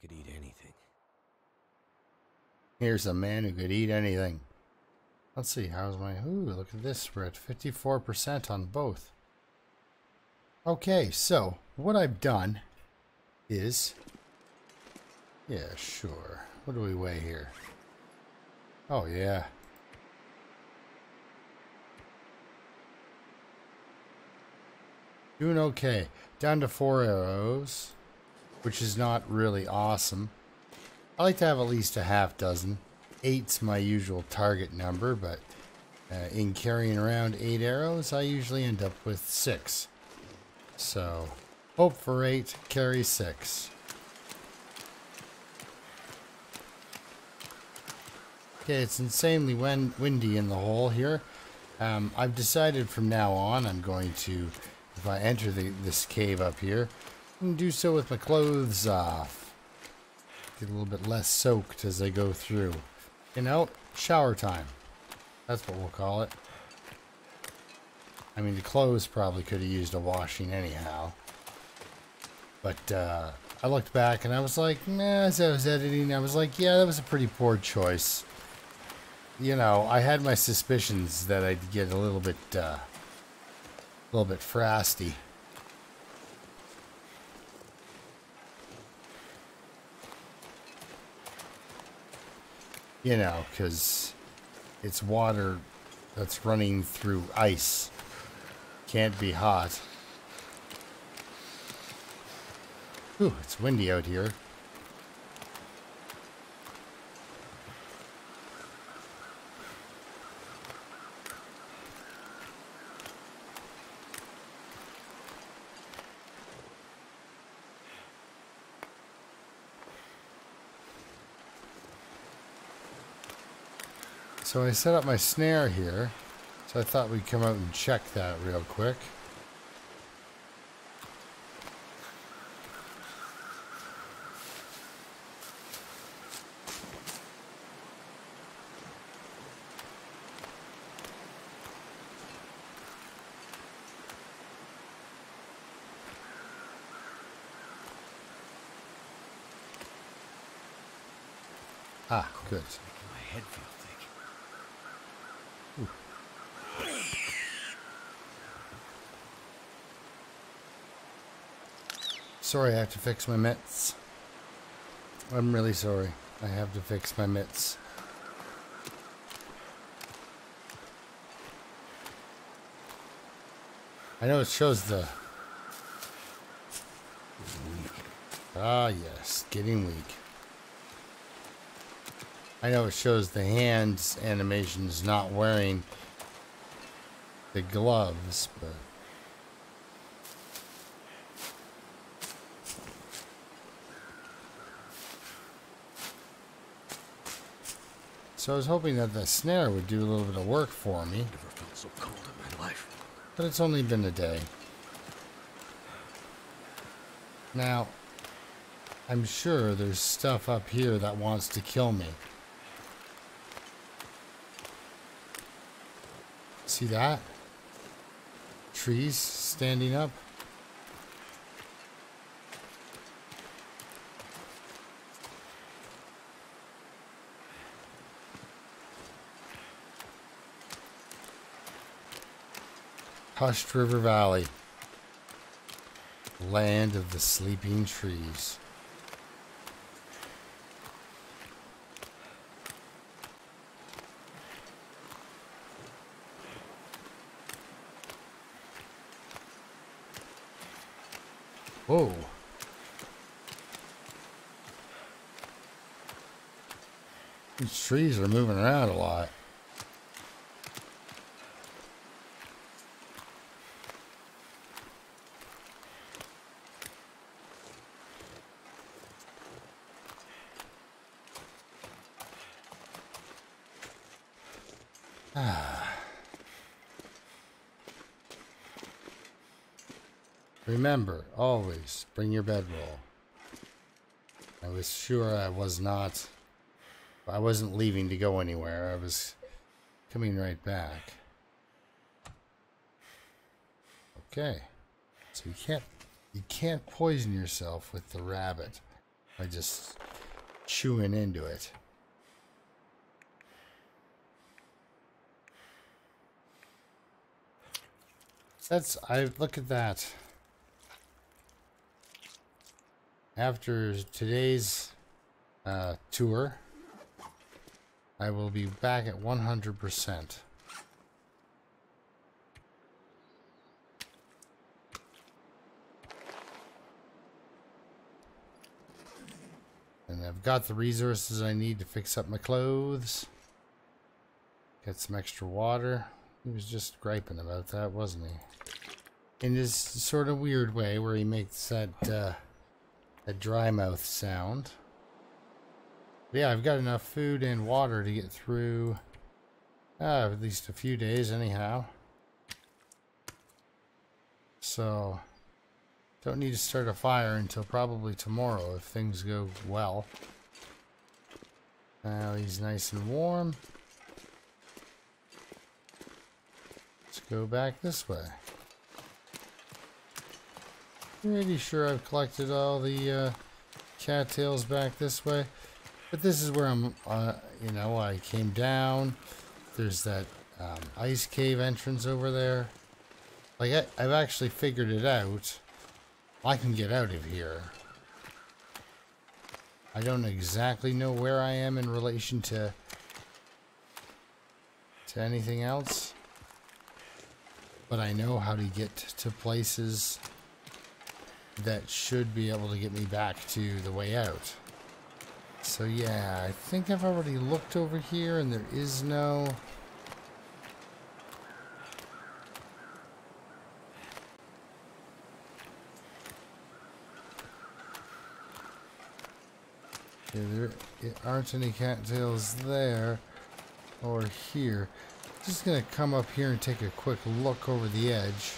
could eat anything. Here's a man who could eat anything. Let's see, how's my... Ooh, look at this. We're at 54% on both. Okay, so what I've done is... Yeah, sure. What do we weigh here? Oh, yeah. Doing okay. Down to 4 arrows, which is not really awesome. I like to have at least a half dozen. 8's my usual target number, but in carrying around 8 arrows, I usually end up with 6. So, hope for 8, carry 6. Okay, it's insanely windy in the hole here. I've decided from now on I'm going to, if I enter this cave up here, I'm going to do so with my clothes off. Get a little bit less soaked as I go through. You know, shower time. That's what we'll call it. I mean, the clothes probably could have used a washing anyhow. But I looked back and I was like, nah, as I was editing, I was like, yeah, that was a pretty poor choice. You know, I had my suspicions that I'd get a little bit frosty. You know, because it's water that's running through ice. Can't be hot. Ooh, it's windy out here. So I set up my snare here, so I thought we'd come out and check that real quick. Ah, good. My head feels thick. Sorry, I have to fix my mitts. I'm really sorry. I have to fix my mitts. I know it shows the... Ah, yes, getting weak. I know it shows the hands animations not wearing the gloves, but... So I was hoping that the snare would do a little bit of work for me. Never felt so cold in my life. But it's only been a day. Now, I'm sure there's stuff up here that wants to kill me. See that? Trees standing up. Hushed River Valley. Land of the sleeping trees. Whoa. These trees are moving around a lot. Remember, always bring your bedroll. I was sure I wasn't leaving to go anywhere. I was coming right back. Okay. So you can't poison yourself with the rabbit. by just chewing into it. Look at that. After today's tour, I will be back at 100%. And I've got the resources I need to fix up my clothes. Get some extra water. He was just griping about that, wasn't he? In his sort of weird way where he makes that dry mouth sound. But yeah, I've got enough food and water to get through at least a few days anyhow. So don't need to start a fire until probably tomorrow if things go well. Now he's nice and warm. Let's go back this way. Pretty sure I've collected all the cattails back this way. But this is where I'm, you know, I came down. There's that ice cave entrance over there. Like, I've actually figured it out. I can get out of here. I don't exactly know where I am in relation to anything else. But I know how to get to places that should be able to get me back to the way out. So yeah, I think I've already looked over here and there is no... Yeah, there aren't any cattails there or here. Just gonna come up here and take a quick look over the edge.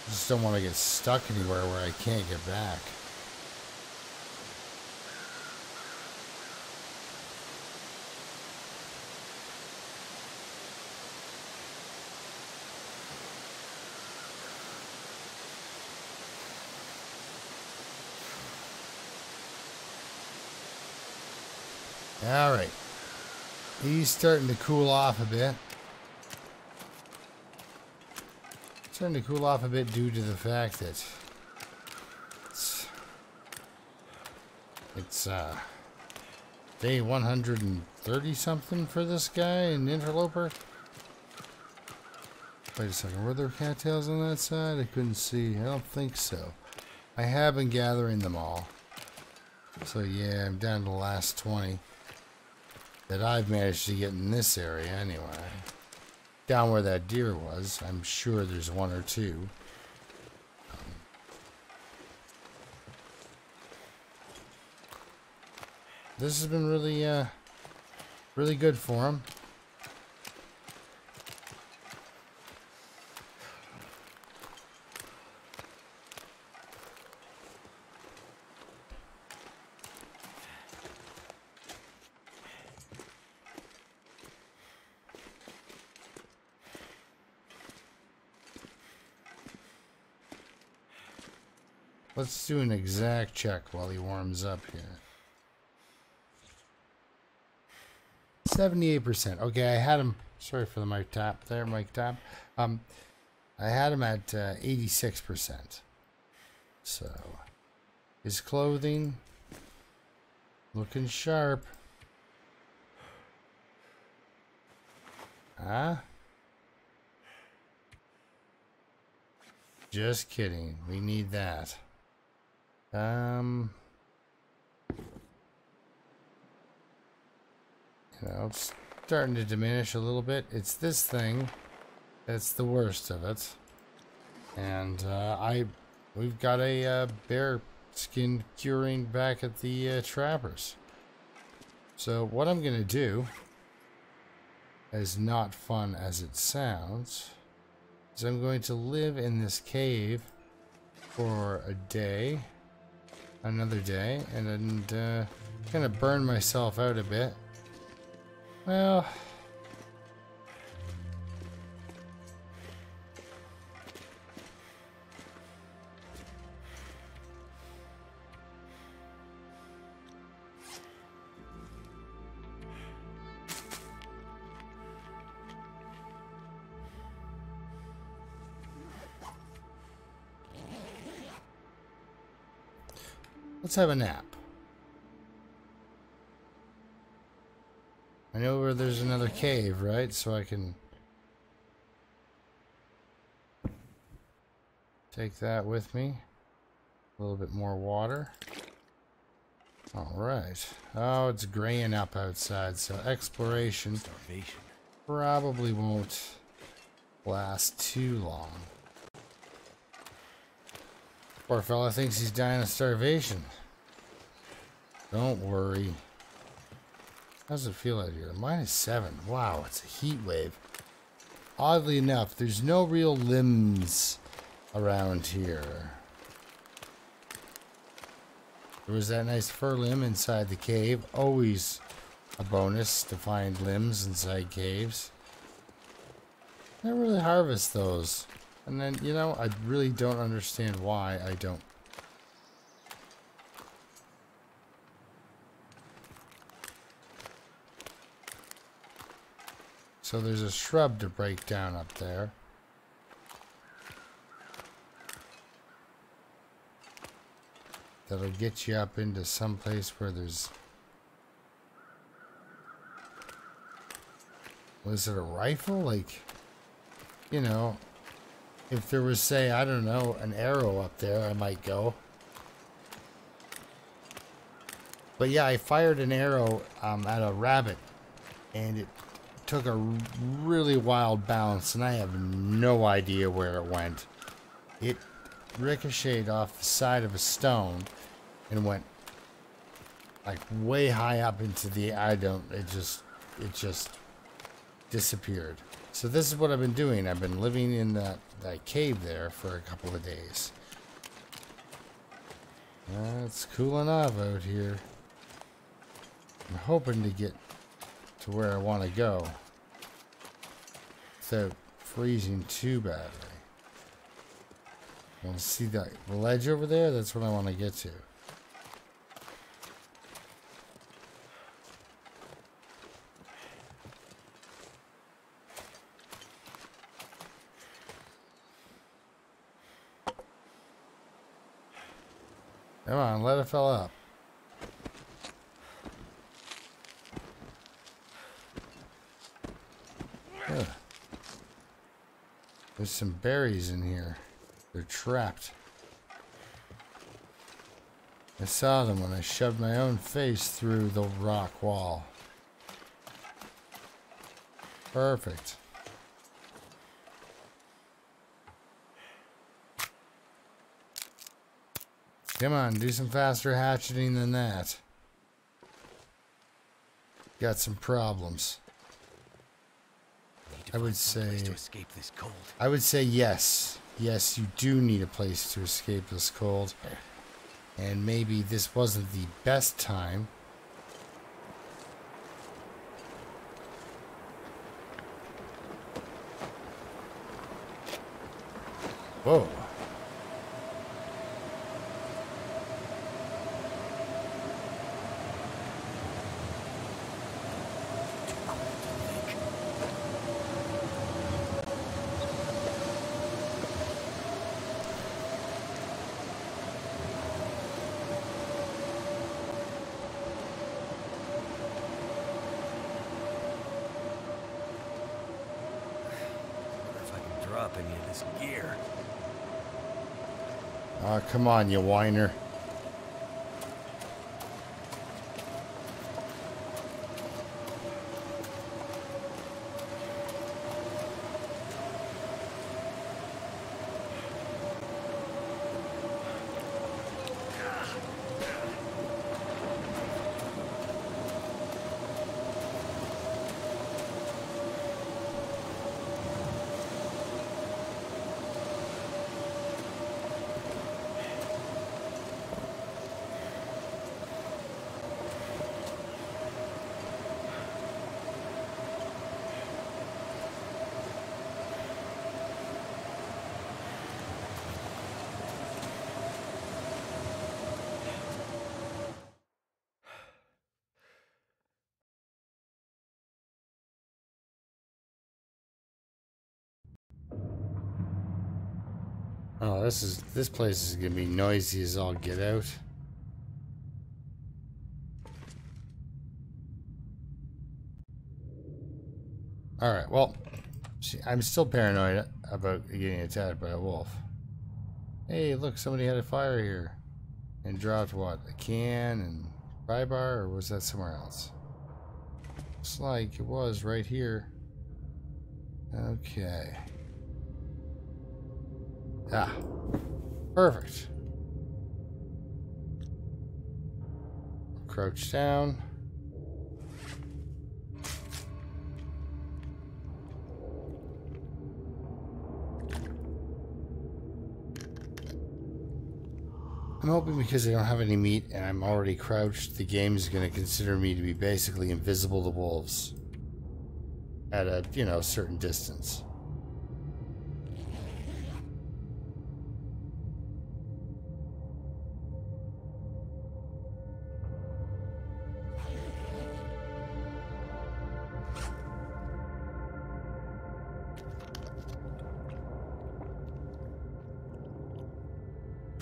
Just don't want to get stuck anywhere where I can't get back. All right. He's starting to cool off a bit. Starting to cool off a bit due to the fact that it's day 130 something for this guy in Interloper. Wait a second, were there cattails on that side? I couldn't see. I don't think so. I have been gathering them all. So yeah, I'm down to the last 20 that I've managed to get in this area anyway. Down where that deer was, I'm sure there's one or two. This has been really, really good for him. Let's do an exact check while he warms up here. 78%. Okay, I had him. Sorry for the mic tap there, mic tap. I had him at 86%. So, his clothing looking sharp. Huh? Just kidding. We need that. You know, it's starting to diminish a little bit. It's this thing that's the worst of it. And we've got a bear skin curing back at the trappers. So what I'm gonna do, as not fun as it sounds, is I'm going to live in this cave for a day, another day, and then kind of burn myself out a bit. Well, Let's have a nap. I know where there's another cave, right? So I can take that with me. A little bit more water. Alright. Oh, it's graying up outside, so exploration Starvation. probably won't last too long. Poor fella thinks he's dying of starvation. Don't worry. How does it feel out here? -7. Wow, it's a heat wave. Oddly enough, there's no real limbs around here. There was that nice fir limb inside the cave. Always a bonus to find limbs inside caves. I don't really harvest those. And then, you know, I really don't understand why I don't. So there's a shrub to break down up there. That'll get you up into some place where there's... Was it a rifle? Like, you know, if there was, say, I don't know, an arrow up there, I might go. But yeah, I fired an arrow at a rabbit, and it took a really wild bounce, and I have no idea where it went. It ricocheted off the side of a stone and went like way high up into the it just disappeared. So this is what I've been doing. I've been living in that cave there for a couple of days. It's cool enough out here. I'm hoping to get to where I want to go without freezing too badly. I want to see that ledge over there. That's what I want to get to. Come on, let it fill up. Ugh. There's some berries in here. They're trapped. I saw them when I shoved my own face through the rock wall. Perfect. Come on, do some faster hatcheting than that. Got some problems. I would say to escape this cold. I would say yes. Yes, you do need a place to escape this cold. And maybe this wasn't the best time. Whoa. Drop any of this gear. Oh, come on, you whiner. Oh, this place is gonna be noisy as all get out. Alright, well, see, I'm still paranoid about getting attacked by a wolf. Hey, look, somebody had a fire here. And dropped what? A can and pry bar, or was that somewhere else? Looks like it was right here. Okay. Ah. Perfect. Crouch down. I'm hoping because I don't have any meat and I'm already crouched, the game is going to consider me to be basically invisible to wolves at a, you know, certain distance.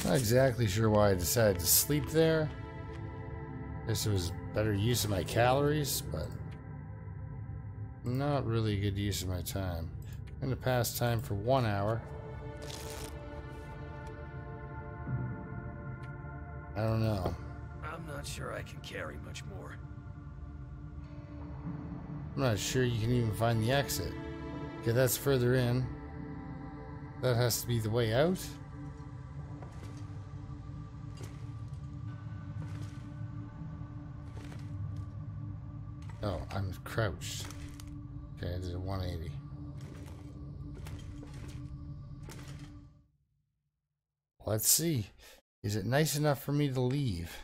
Not exactly sure why I decided to sleep there. Guess it was better use of my calories, but not really a good use of my time. I'm gonna pass time for 1 hour. I don't know. I'm not sure I can carry much more. I'm not sure you can even find the exit. Okay, that's further in. That has to be the way out. Oh, I'm crouched. Okay, I did a 180. Let's see. Is it nice enough for me to leave?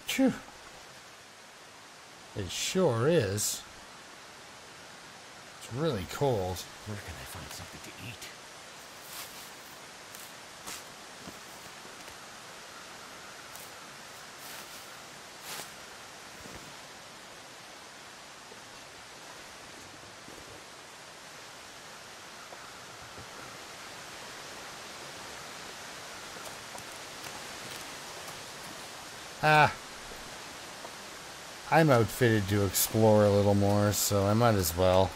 Phew. It sure is. It's really cold. Where can I find something to eat? Ah. I'm outfitted to explore a little more, so I might as well.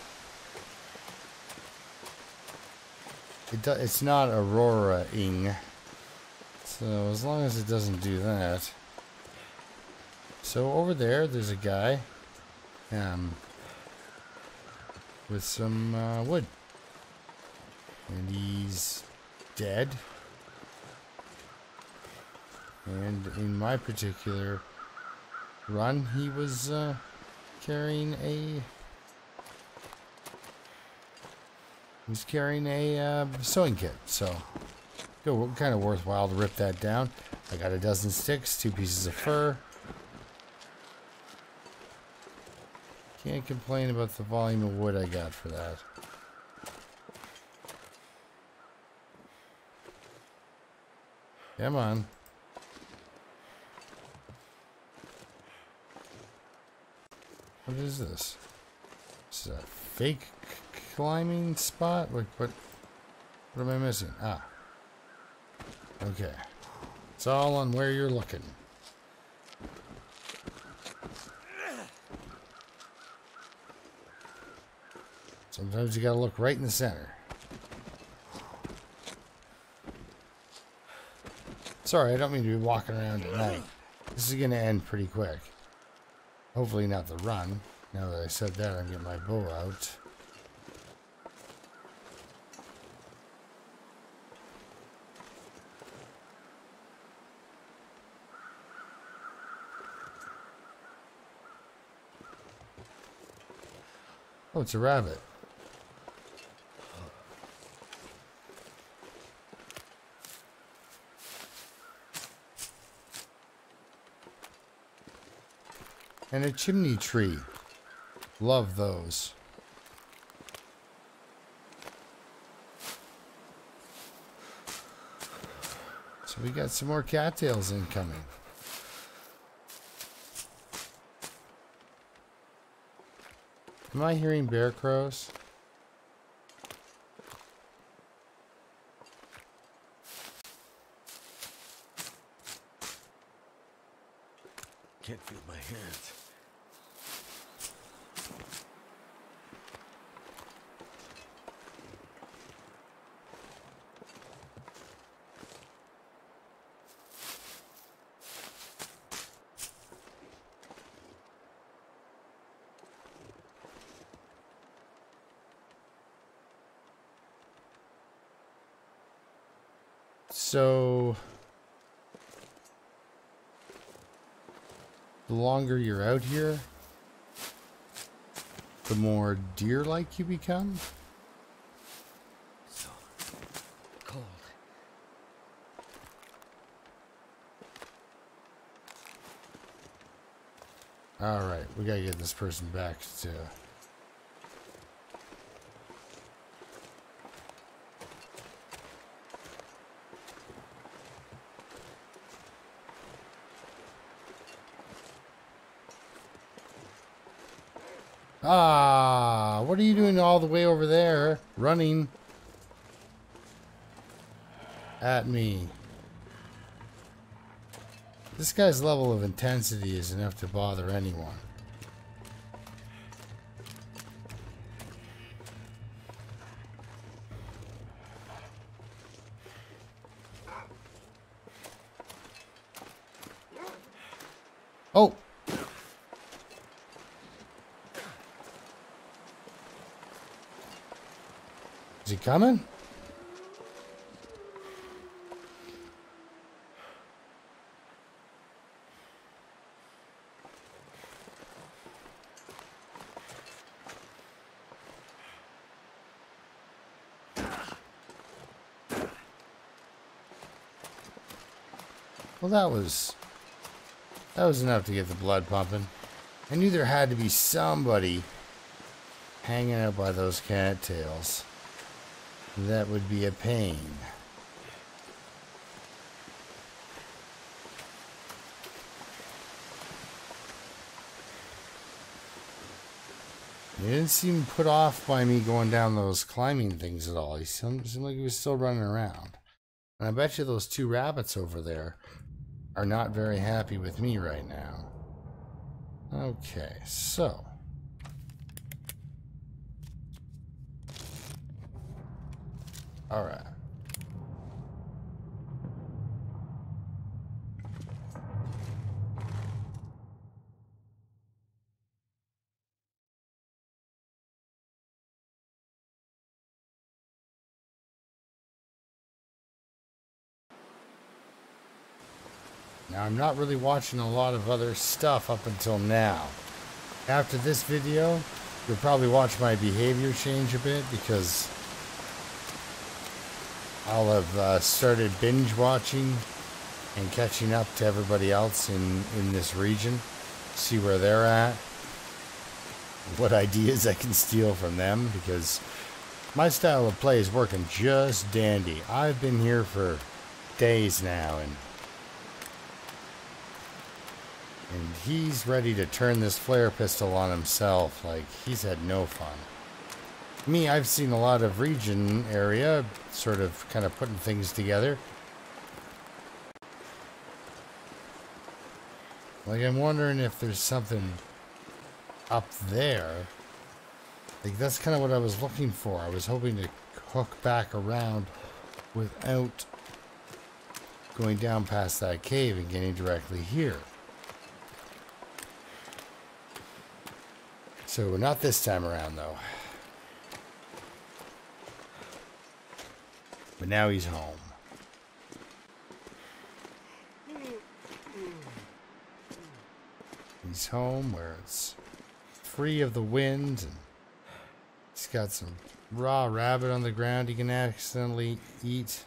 It's not Aurora-ing. So as long as it doesn't do that. So over there's a guy. With some wood. And he's dead. And in my particular run, he was carrying a sewing kit. So, kind of worthwhile to rip that down. I got a dozen sticks, 2 pieces of fur. Can't complain about the volume of wood I got for that. Come on. What is this? This is a fake climbing spot? What am I missing? Ah. Okay. It's all on where you're looking. Sometimes you gotta look right in the center. Sorry, I don't mean to be walking around at night. This is gonna end pretty quick. Hopefully not the run. Now that I said that, I'm getting my bow out. Oh, it's a rabbit. And a chimney tree. Love those. So we got some more cattails incoming. Am I hearing bear crows? can't feel my hands. So, the longer you're out here, the more deer-like you become. So cold. All right, we gotta get this person back to... Ah, what are you doing all the way over there, running at me? This guy's level of intensity is enough to bother anyone. Oh! Is he coming? Well, that was enough to get the blood pumping. I knew there had to be somebody hanging out by those cattails. That would be a pain. He didn't seem put off by me going down those climbing things at all. He seemed like he was still running around. And I bet you those two rabbits over there are not very happy with me right now. Okay, so... Alright. Now, I'm not really watching a lot of other stuff up until now. After this video, you'll probably watch my behavior change a bit because I'll have started binge watching and catching up to everybody else in this region. See where they're at. What ideas I can steal from them, because my style of play is working just dandy. I've been here for days now, and he's ready to turn this flare pistol on himself. Like, he's had no fun. Me, I've seen a lot of region area, sort of kind of putting things together. Like, I'm wondering if there's something up there. Like, that's kind of what I was looking for. I was hoping to hook back around without going down past that cave and getting directly here. So, not this time around, though. But now he's home. He's home where it's free of the wind, and he's got some raw rabbit on the ground he can accidentally eat.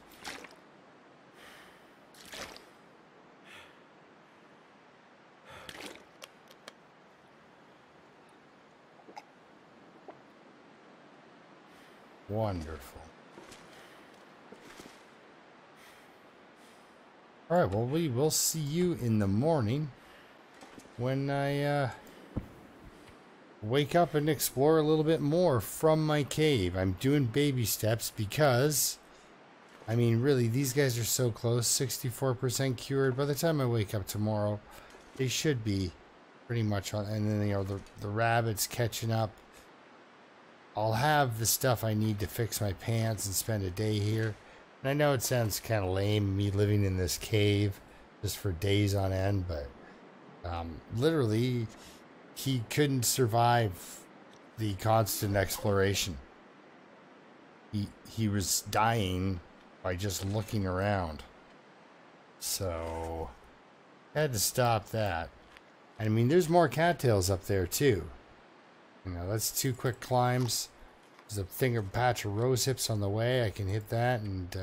Wonderful. Alright, well, we will see you in the morning when I wake up and explore a little bit more from my cave. I'm doing baby steps because, I mean, really, these guys are so close. 64% cured. By the time I wake up tomorrow, they should be pretty much on. And then, you know, the rabbits catching up. I'll have the stuff I need to fix my pants and spend a day here. And I know it sounds kind of lame, me living in this cave just for days on end, but literally, he couldn't survive the constant exploration. He was dying by just looking around. So, I had to stop that. I mean, there's more cattails up there too. You know, that's 2 quick climbs. There's a patch of rose hips on the way. I can hit that and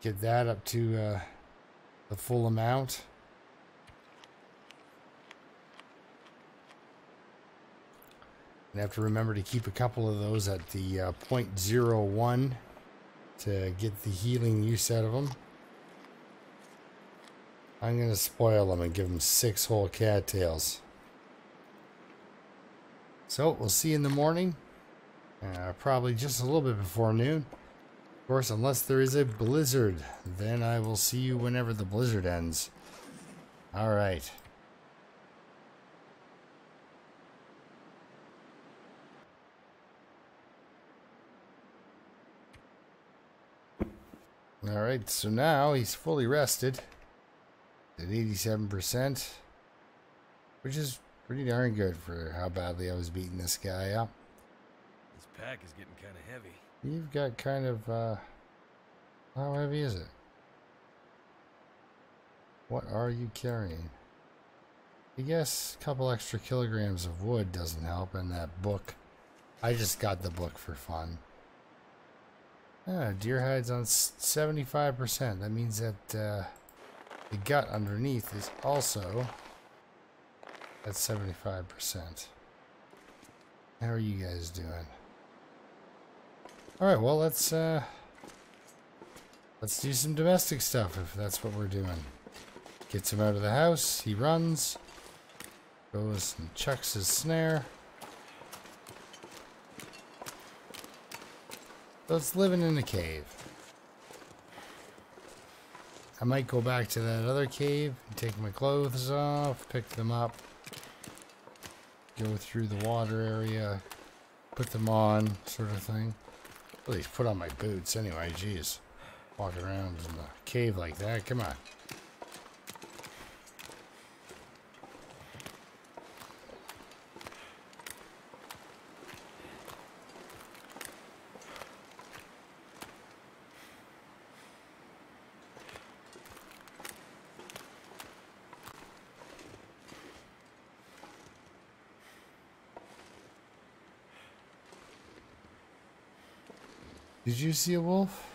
get that up to the full amount. And have to remember to keep a couple of those at the 0.01 to get the healing use out of them. I'm going to spoil them and give them 6 whole cattails. So, we'll see you in the morning. Probably just a little bit before noon. Of course, unless there is a blizzard. Then I will see you whenever the blizzard ends. Alright. Alright, so now he's fully rested. At 87%. Which is pretty darn good for how badly I was beating this guy up. This pack is getting kind of heavy. You've got kind of, how heavy is it? What are you carrying? I guess a couple extra kilograms of wood doesn't help, and that book. I just got the book for fun. Deer hides on 75%. That means that, the gut underneath is also at 75%. How are you guys doing? Alright, well, let's do some domestic stuff if that's what we're doing. Gets him out of the house, he runs, goes and chucks his snare. So it's living in a cave. I might go back to that other cave, take my clothes off, pick them up, go through the water area, put them on, sort of thing. At least put on my boots anyway, jeez. Walking around in the cave like that, come on. Did you see a wolf?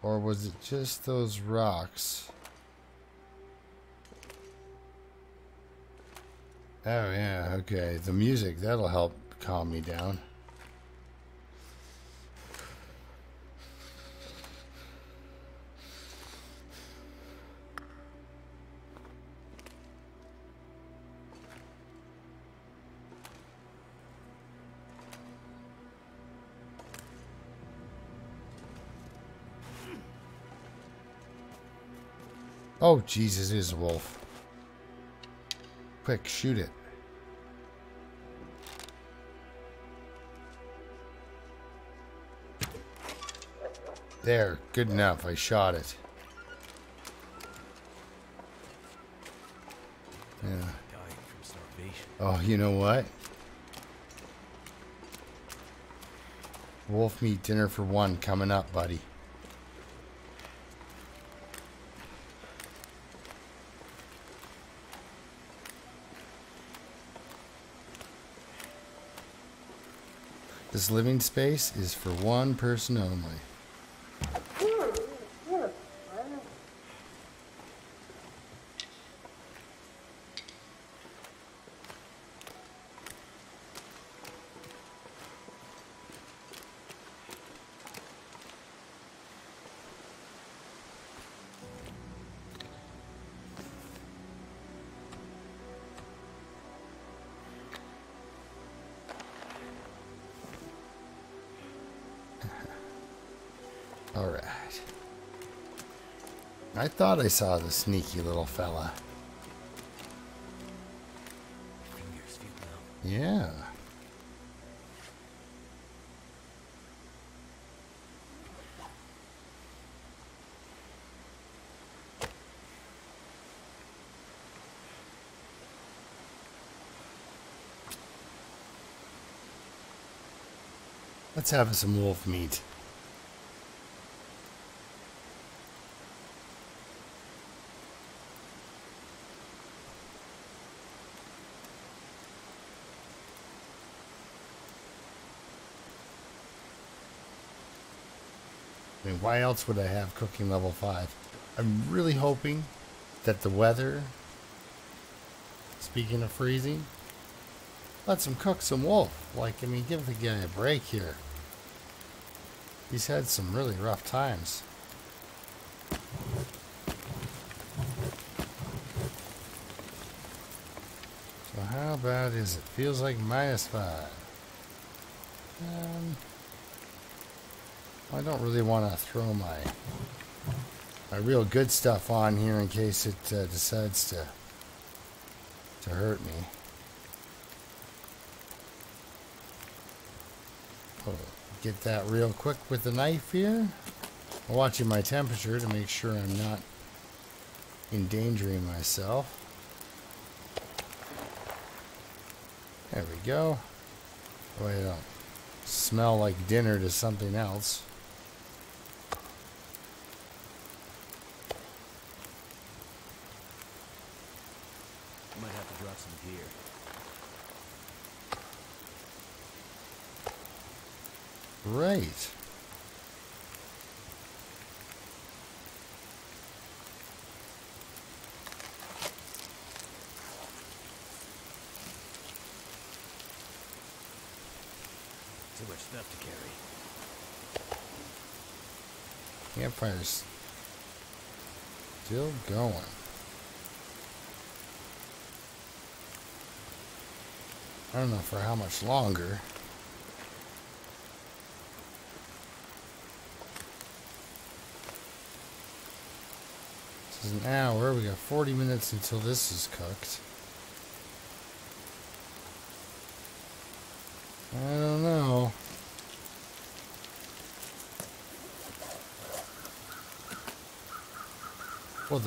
Or was it just those rocks? Oh yeah, okay. The music, that'll help calm me down. Oh, Jesus, it is a wolf. Quick, shoot it. There, good enough. I shot it. Yeah. Dying from starvation. Oh, you know what? Wolf meat dinner for 1 coming up, buddy. This living space is for 1 person only. Alright. I thought I saw the sneaky little fella. Fingers feel numb. Yeah. Let's have some wolf meat. I mean, why else would I have cooking level 5? I'm really hoping that the weather, speaking of freezing, lets him cook some wolf. Like, I mean, give the guy a break here. He's had some really rough times. So how bad is it? Feels like -5. I don't really want to throw my real good stuff on here in case it decides to hurt me. Oh, get that real quick with the knife here. I'm watching my temperature to make sure I'm not endangering myself. There we go. Oh, I don't smell like dinner to something else. Might have to drop some gear. Right. Too much stuff to carry. Campfire's still going. I don't know for how much longer. This is an hour. We got 40 minutes until this is cooked. I don't know. Well,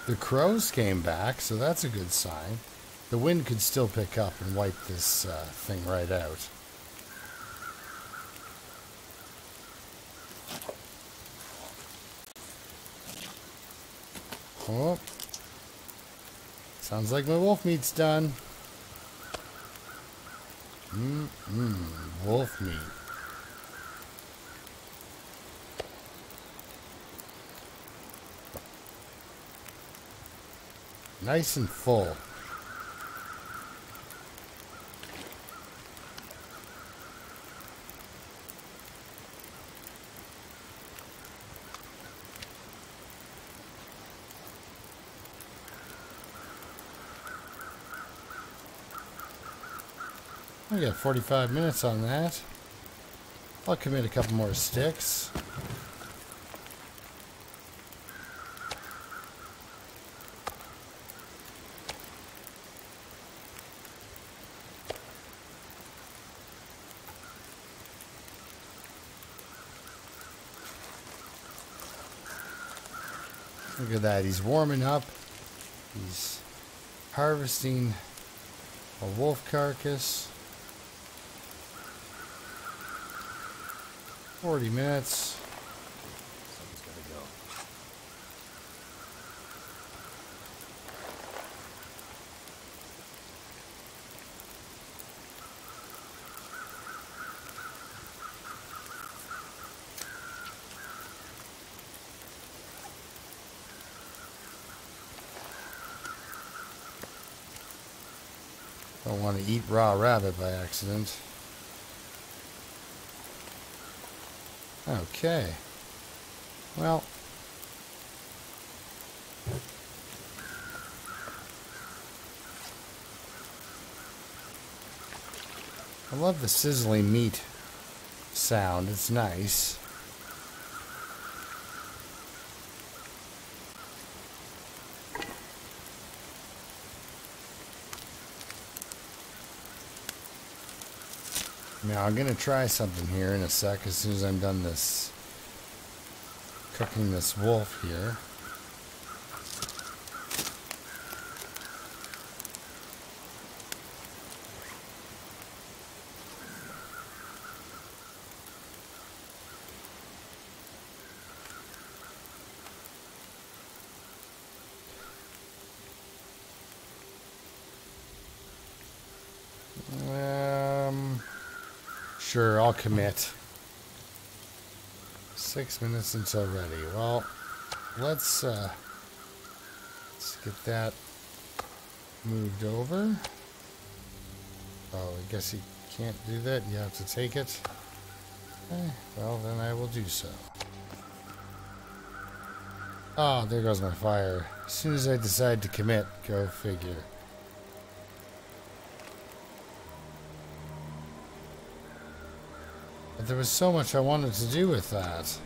the crows came back, so that's a good sign. The wind could still pick up and wipe this thing right out. Oh. Sounds like my wolf meat's done. Wolf meat. Nice and full. I got 45 minutes on that. I'll commit a couple more sticks. Look at that, he's warming up. He's harvesting a wolf carcass. 40 minutes. Something's gotta go. Don't want to eat raw rabbit by accident. Okay. Well. I love the sizzling meat sound. It's nice. Now I'm gonna try something here in a sec as soon as I'm done this cooking this wolf here. Sure, I'll commit. 6 minutes until ready. Well, let's get that moved over. Oh, I guess you can't do that. You have to take it. Okay, well, then I will do so. Oh, there goes my fire. As soon as I decide to commit, go figure. But there was so much I wanted to do with that.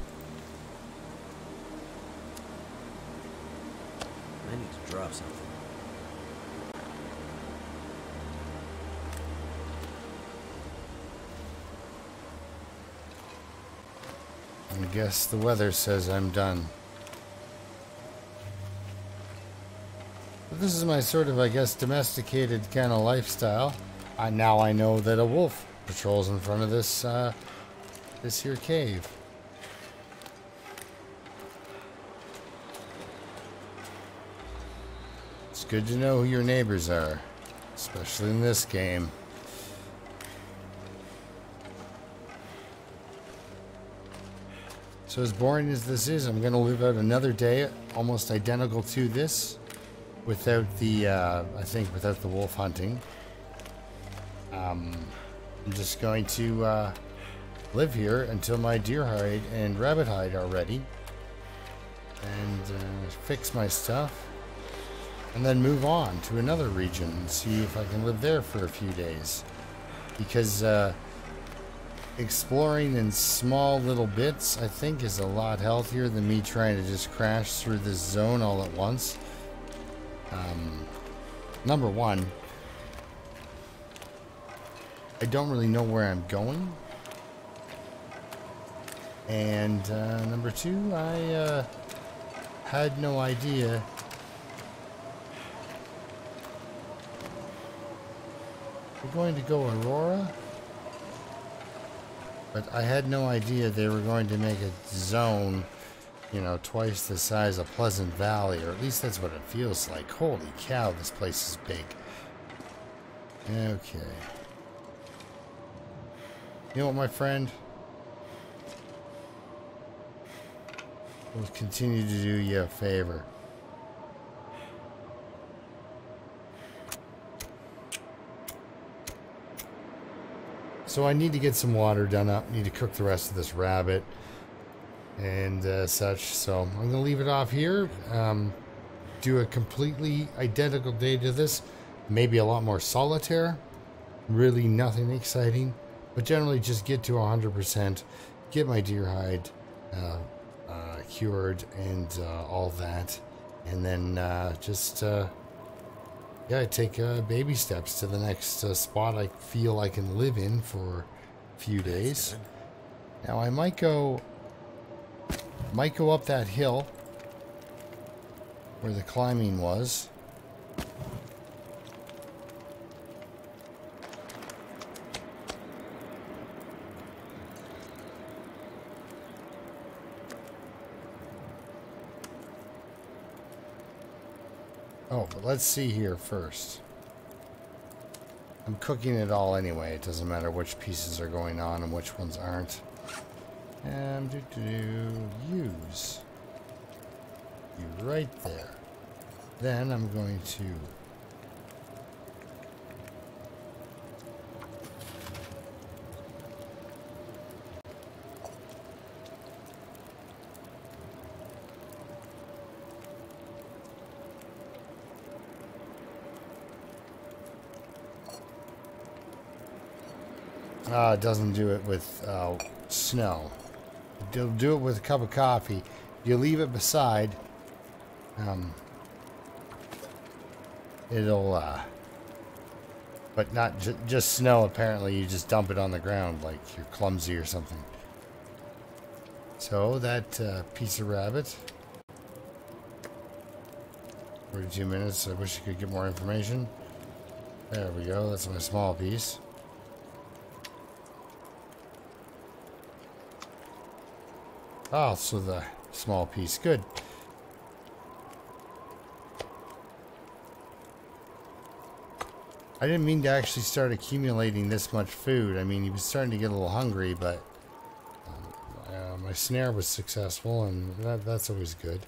I need to drop something. I guess the weather says I'm done. But this is my sort of, I guess, domesticated kind of lifestyle. Now I know that a wolf patrols in front of this this here cave. It's good to know who your neighbors are, especially in this game. So as boring as this is, I'm going to live out another day almost identical to this without the, I think without the wolf hunting. I'm just going to live here until my deer hide and rabbit hide are ready, and fix my stuff, and then move on to another region and see if I can live there for a few days, because exploring in small little bits I think is a lot healthier than me trying to just crash through this zone all at once. Number one, I don't really know where I'm going. And number two, I had no idea we're going to go Aurora, but I had no idea they were going to make a zone, you know, twice the size of Pleasant Valley, or at least that's what it feels like. Holy cow, this place is big. Okay. You know what, my friend? We'll continue to do you a favor. So I need to get some water done up. Need to cook the rest of this rabbit and such. So I'm going to leave it off here. Do a completely identical day to this. Maybe a lot more solitaire. Really nothing exciting. But generally just get to 100%. Get my deer hide cured and all that, and then yeah, take baby steps to the next spot I feel I can live in for a few days. Now I might go up that hill where the climbing was. Oh, but let's see here first. I'm cooking it all anyway. It doesn't matter which pieces are going on and which ones aren't. And use you right there. Then I'm going to it doesn't do it with snow. It'll do it with a cup of coffee. You leave it beside. It'll But not just snow, apparently. You just dump it on the ground like you're clumsy or something. So, that piece of rabbit. 42 minutes. I wish I could get more information. There we go. That's my small piece. Oh, so the small piece. Good. I didn't mean to actually start accumulating this much food. I mean, he was starting to get a little hungry, but my snare was successful, and that's always good.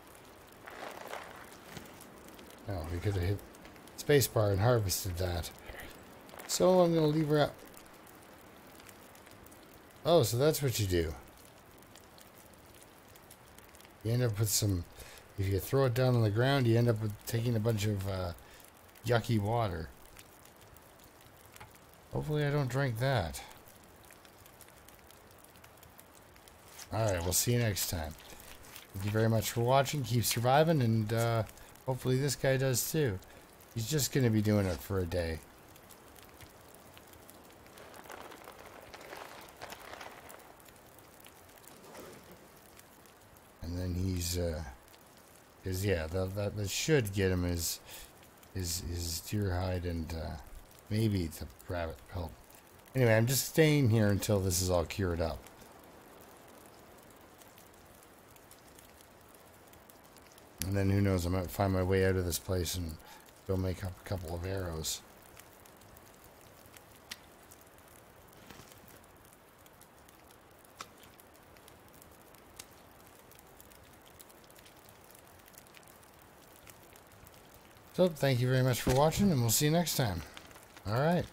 Oh, we could have hit spacebar and harvested that. So I'm going to leave her out. Oh, so that's what you do. You end up with some... If you throw it down on the ground, you end up with taking a bunch of yucky water. Hopefully I don't drink that. Alright, we'll see you next time. Thank you very much for watching. Keep surviving, and hopefully this guy does too. He's just going to be doing it for a day. And then he's, because yeah, that should get him his deer hide and maybe the rabbit pelt. Anyway, I'm just staying here until this is all cured up. And then who knows, I might find my way out of this place and go make up a couple of arrows. So, thank you very much for watching, and we'll see you next time. All right.